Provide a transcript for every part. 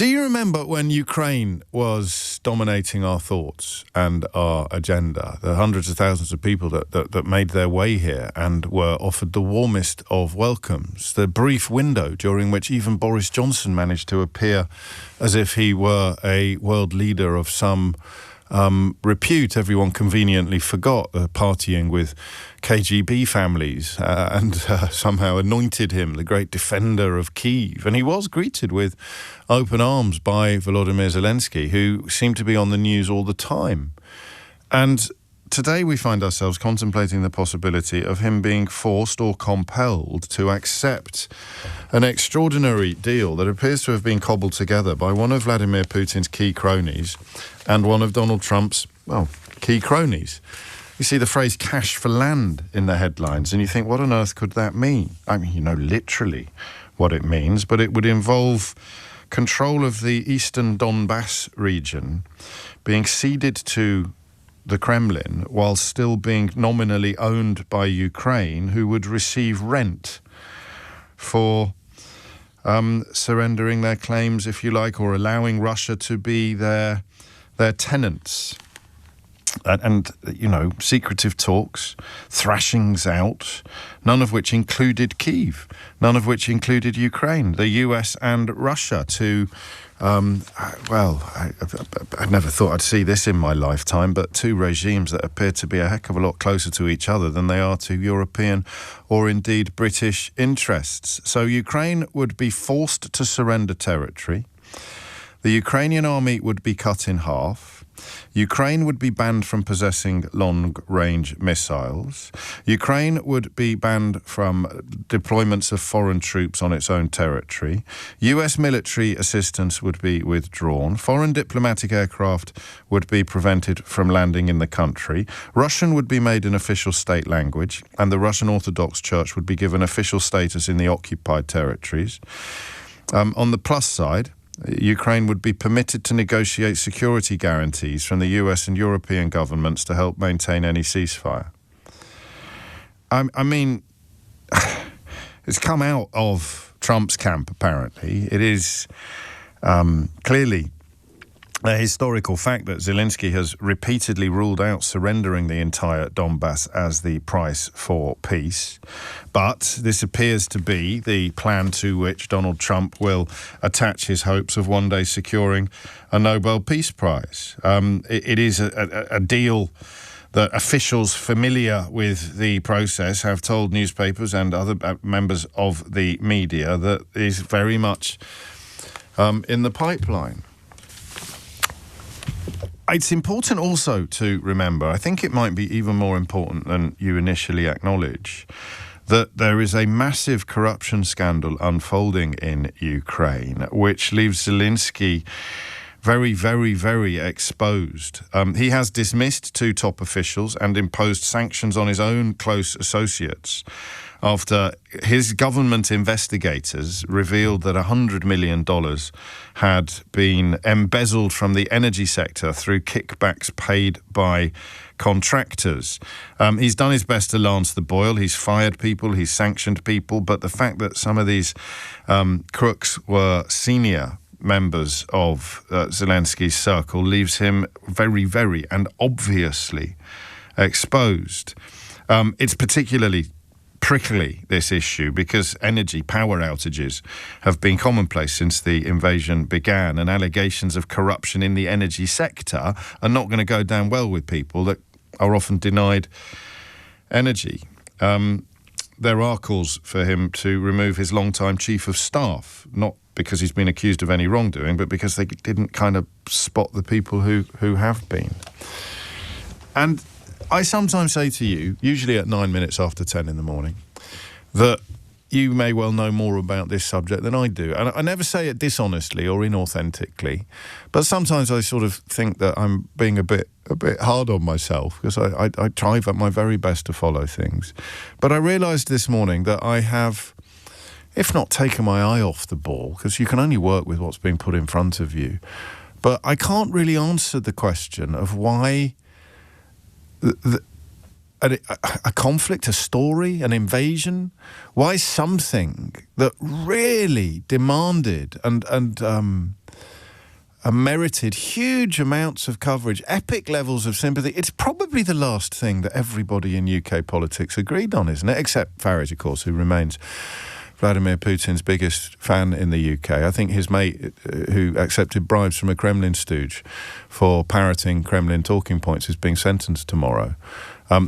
Do you remember when Ukraine was dominating our thoughts and our agenda? The hundreds of thousands of people that made their way here and were offered the warmest of welcomes. The brief window during which even Boris Johnson managed to appear as if he were a world leader of some repute. Everyone conveniently forgot partying with KGB families and somehow anointed him the great defender of Kyiv. And he was greeted with open arms by Volodymyr Zelensky, who seemed to be on the news all the time. And today we find ourselves contemplating the possibility of him being forced or compelled to accept an extraordinary deal that appears to have been cobbled together by one of Vladimir Putin's key cronies and one of Donald Trump's, key cronies. You see the phrase cash for land in the headlines and you think, what on earth could that mean? I mean, you know literally what it means, but it would involve control of the eastern Donbass region being ceded to the Kremlin while still being nominally owned by Ukraine, who would receive rent for surrendering their claims, if you like, or allowing Russia to be their tenants. And, you know, secretive talks, thrashings out, none of which included Kyiv, none of which included Ukraine, the US and Russia to, I never thought I'd see this in my lifetime, but two regimes that appear to be a heck of a lot closer to each other than they are to European or indeed British interests. So Ukraine would be forced to surrender territory. The Ukrainian army would be cut in half. Ukraine would be banned from possessing long-range missiles. Ukraine would be banned from deployments of foreign troops on its own territory. US military assistance would be withdrawn. Foreign diplomatic aircraft would be prevented from landing in the country. Russian would be made an official state language, and the Russian Orthodox Church would be given official status in the occupied territories. On the plus side, Ukraine would be permitted to negotiate security guarantees from the US and European governments to help maintain any ceasefire. I mean, it's come out of Trump's camp, apparently. It is clearly a historical fact that Zelensky has repeatedly ruled out surrendering the entire Donbass as the price for peace. But this appears to be the plan to which Donald Trump will attach his hopes of one day securing a Nobel Peace Prize. It is a deal that officials familiar with the process have told newspapers and other members of the media that is very much in the pipeline. It's important also to remember, I think it might be even more important than you initially acknowledge, that there is a massive corruption scandal unfolding in Ukraine, which leaves Zelensky very, very, very exposed. He has dismissed two top officials and imposed sanctions on his own close associates after his government investigators revealed that $100 million had been embezzled from the energy sector through kickbacks paid by contractors. He's done his best to lance the boil. He's fired people, he's sanctioned people, but the fact that some of these crooks were senior members of Zelensky's circle leaves him very, very and obviously exposed. It's particularly prickly, this issue, because energy power outages have been commonplace since the invasion began, and allegations of corruption in the energy sector are not going to go down well with people that are often denied energy. There are calls for him to remove his longtime chief of staff, not because he's been accused of any wrongdoing, but because they didn't kind of spot the people who have been. And I sometimes say to you, usually at 9 minutes after 10 in the morning, that you may well know more about this subject than I do. And I never say it dishonestly or inauthentically, but sometimes I sort of think that I'm being a bit hard on myself because I try my very best to follow things. But I realised this morning that I have, if not taken my eye off the ball, because you can only work with what's being put in front of you, but I can't really answer the question of why a conflict, a story, an invasion, why something that really demanded and merited huge amounts of coverage, epic levels of sympathy. It's probably the last thing that everybody in UK politics agreed on, isn't it? Except Farage, of course, who remains Vladimir Putin's biggest fan in the UK. I think his mate, who accepted bribes from a Kremlin stooge for parroting Kremlin talking points, is being sentenced tomorrow.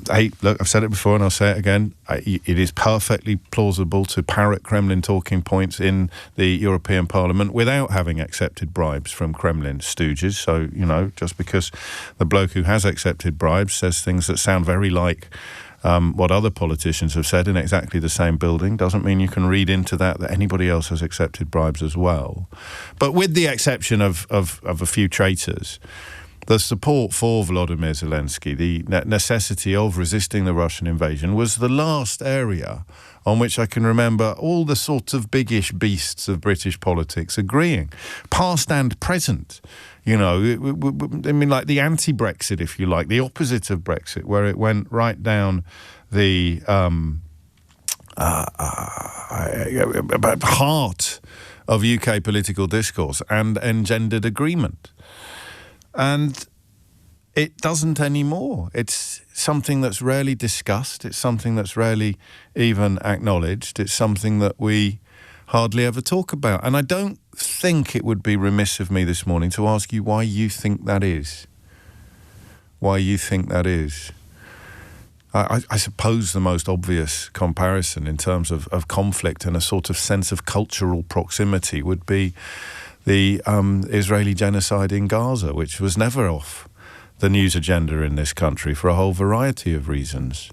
Hey, look, I've said it before and I'll say it again. It is perfectly plausible to parrot Kremlin talking points in the European Parliament without having accepted bribes from Kremlin stooges. So, just because the bloke who has accepted bribes says things that sound very like what other politicians have said in exactly the same building doesn't mean you can read into that anybody else has accepted bribes as well. But with the exception of a few traitors, the support for Volodymyr Zelensky, the necessity of resisting the Russian invasion, was the last area on which I can remember all the sorts of biggish beasts of British politics agreeing, past and present. I mean, like the anti-Brexit, if you like, the opposite of Brexit, where it went right down the heart of UK political discourse and engendered agreement. And it doesn't anymore. It's something that's rarely discussed. It's something that's rarely even acknowledged. It's something that we hardly ever talk about. And I don't think it would be remiss of me this morning to ask you why you think that is. Why you think that is. I suppose the most obvious comparison in terms of conflict and a sort of sense of cultural proximity would be the Israeli genocide in Gaza, which was never off the news agenda in this country for a whole variety of reasons.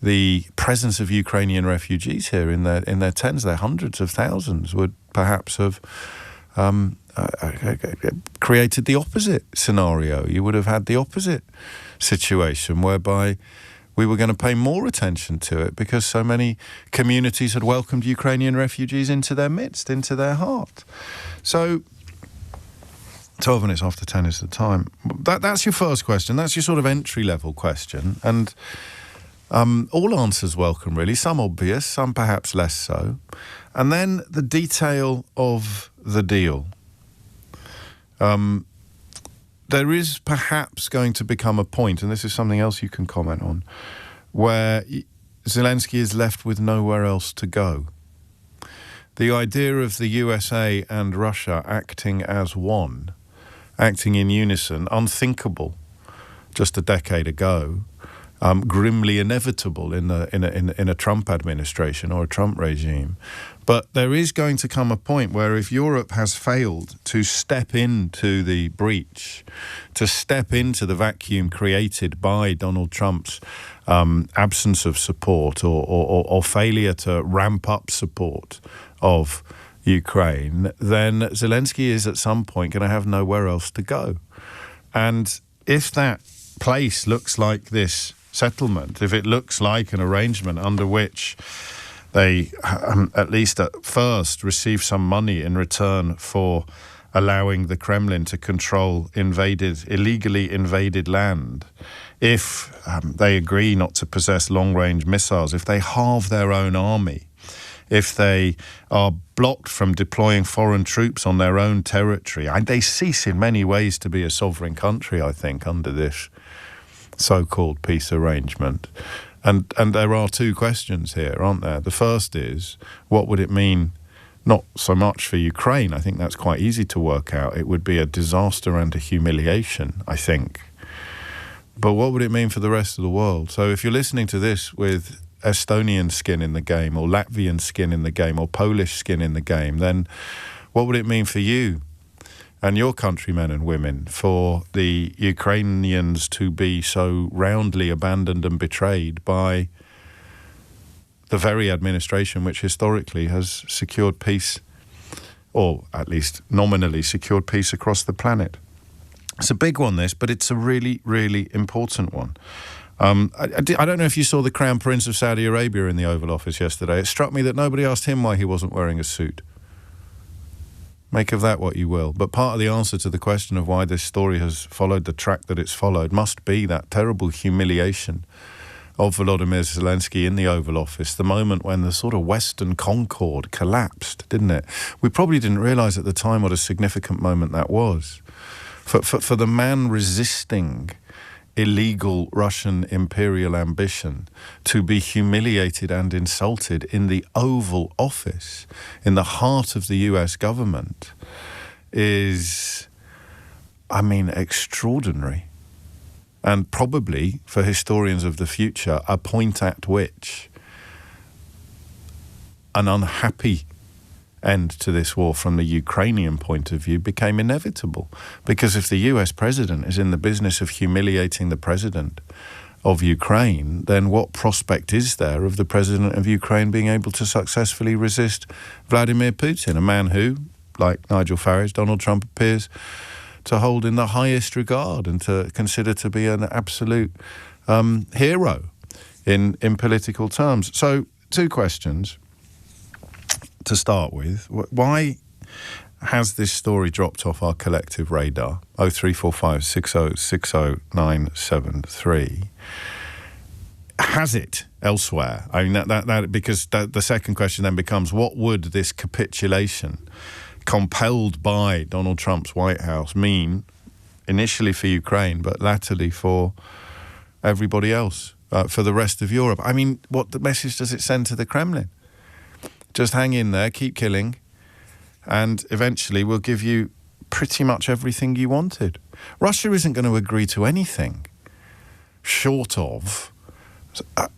The presence of Ukrainian refugees here in their tens, their hundreds of thousands, would perhaps have created the opposite scenario. You would have had the opposite situation whereby we were going to pay more attention to it because so many communities had welcomed Ukrainian refugees into their midst, into their heart. So 12 minutes after 10 is the time. That's your first question. That's your sort of entry-level question. And all answers welcome, really. Some obvious, some perhaps less so. And then the detail of the deal. There is perhaps going to become a point, and this is something else you can comment on, where Zelensky is left with nowhere else to go. The idea of the USA and Russia acting as one, acting in unison, unthinkable just a decade ago, grimly inevitable in a Trump administration or a Trump regime. But there is going to come a point where if Europe has failed to step into the breach, to step into the vacuum created by Donald Trump's absence of support or failure to ramp up support of Ukraine, then Zelensky is at some point going to have nowhere else to go. And if that place looks like this settlement, if it looks like an arrangement under which they, at least at first, receive some money in return for allowing the Kremlin to control illegally invaded land, if they agree not to possess long-range missiles, if they halve their own army, if they are blocked from deploying foreign troops on their own territory, and they cease in many ways to be a sovereign country, I think, under this so-called peace arrangement. And there are two questions here, aren't there? The first is, what would it mean, not so much for Ukraine? I think that's quite easy to work out. It would be a disaster and a humiliation, I think. But what would it mean for the rest of the world? So if you're listening to this with Estonian skin in the game, or Latvian skin in the game, or Polish skin in the game, then what would it mean for you and your countrymen and women, for the Ukrainians to be so roundly abandoned and betrayed by the very administration which historically has secured peace, or at least nominally secured peace across the planet? It's a big one, this, but it's a really, really important one. I don't know if you saw the Crown Prince of Saudi Arabia in the Oval Office yesterday. It struck me that nobody asked him why he wasn't wearing a suit. Make of that what you will. But part of the answer to the question of why this story has followed the track that it's followed must be that terrible humiliation of Volodymyr Zelensky in the Oval Office, the moment when the sort of Western Concord collapsed, didn't it? We probably didn't realise at the time what a significant moment that was. For the man resisting illegal Russian imperial ambition to be humiliated and insulted in the Oval Office, in the heart of the US government, is, I mean, extraordinary. And probably, for historians of the future, a point at which an unhappy end to this war from the Ukrainian point of view became inevitable. Because if the US president is in the business of humiliating the president of Ukraine, then what prospect is there of the president of Ukraine being able to successfully resist Vladimir Putin, a man who, like Nigel Farage, Donald Trump appears to hold in the highest regard and to consider to be an absolute hero in political terms. So, two questions to start with. Why has this story dropped off our collective radar? 0345 6060 Has it elsewhere? I mean, that because the second question then becomes, what would this capitulation compelled by Donald Trump's White House mean initially for Ukraine, but latterly for everybody else, for the rest of Europe? I mean, what the message does it send to the Kremlin? Just hang in there, keep killing, and eventually we'll give you pretty much everything you wanted. Russia isn't going to agree to anything short of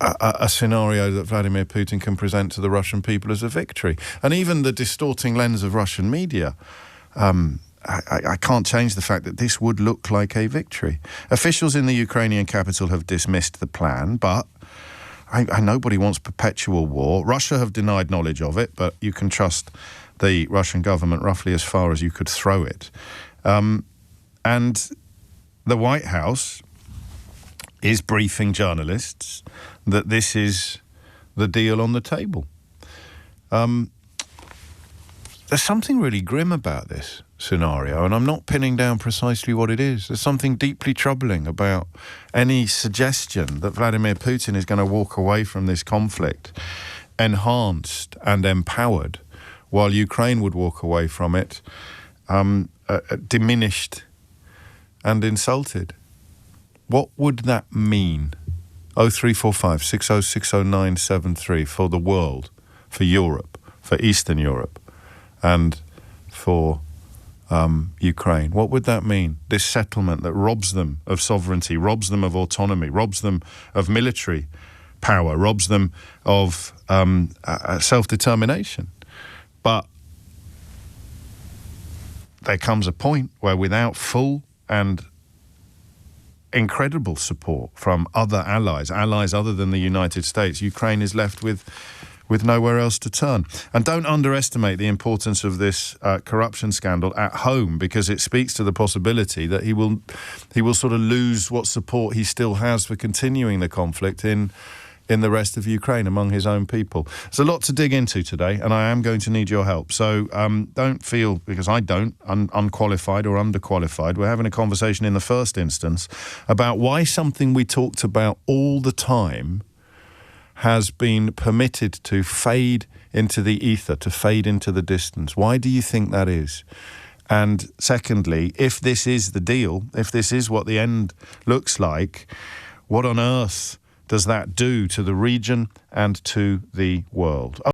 a scenario that Vladimir Putin can present to the Russian people as a victory. And even the distorting lens of Russian media, I can't change the fact that this would look like a victory. Officials in the Ukrainian capital have dismissed the plan, but nobody wants perpetual war. Russia have denied knowledge of it, but you can trust the Russian government roughly as far as you could throw it. And the White House is briefing journalists that this is the deal on the table. There's something really grim about this scenario, and I'm not pinning down precisely what it is. There's something deeply troubling about any suggestion that Vladimir Putin is going to walk away from this conflict enhanced and empowered, while Ukraine would walk away from it diminished and insulted. What would that mean? 0345 6060 for the world, for Europe, for Eastern Europe, and for Ukraine. What would that mean? This settlement that robs them of sovereignty, robs them of autonomy, robs them of military power, robs them of self-determination. But there comes a point where without full and incredible support from other allies other than the United States, Ukraine is left with nowhere else to turn. And don't underestimate the importance of this corruption scandal at home, because it speaks to the possibility that he will sort of lose what support he still has for continuing the conflict in the rest of Ukraine among his own people. There's a lot to dig into today, and I am going to need your help. So don't feel, because I don't, unqualified or underqualified. We're having a conversation in the first instance about why something we talked about all the time has been permitted to fade into the ether, to fade into the distance. Why do you think that is? And secondly, if this is the deal, if this is what the end looks like, what on earth does that do to the region and to the world?